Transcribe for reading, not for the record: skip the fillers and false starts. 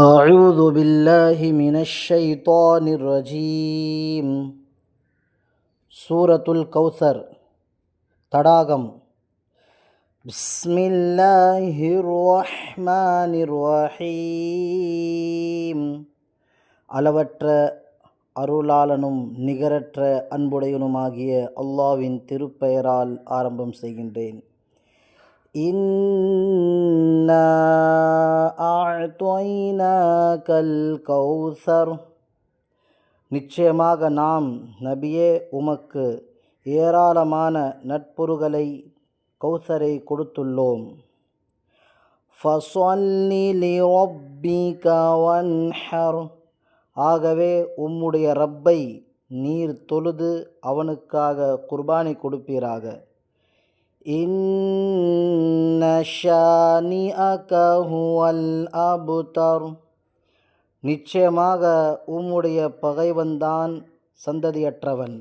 أعوذ بالله من الشيطان الرجيم. سورة الكوثر தடாகம். பிஸ்மில்லாஹிர் ரஹ்மானிர் ரஹீம். அளவற்ற அருளாளனும் நிகரற்ற அன்புடையனுமாகிய அல்லாஹ்வின் திருப்பெயரால் ஆரம்பம் செய்கின்றேன். இன்னா அஅ்தைனாகல் கௌஸர். நிச்சயமாக நாம் நபியே உமக்கு ஏராளமான நட்புறுகளை கௌசரை கொடுத்துள்ளோம். ஃபஸல்லி லிரப்பிக வன்ஹர். ஆகவே உம்முடைய ரப்பை நீர் தொழுது அவனுக்காக குர்பானி கொடுப்பீராக. இன்ன ஷானிஅக ஹுவல் அப்தர். நிச்சயமாக உம்முடைய பகைவன்தான் சந்ததியற்றவன்.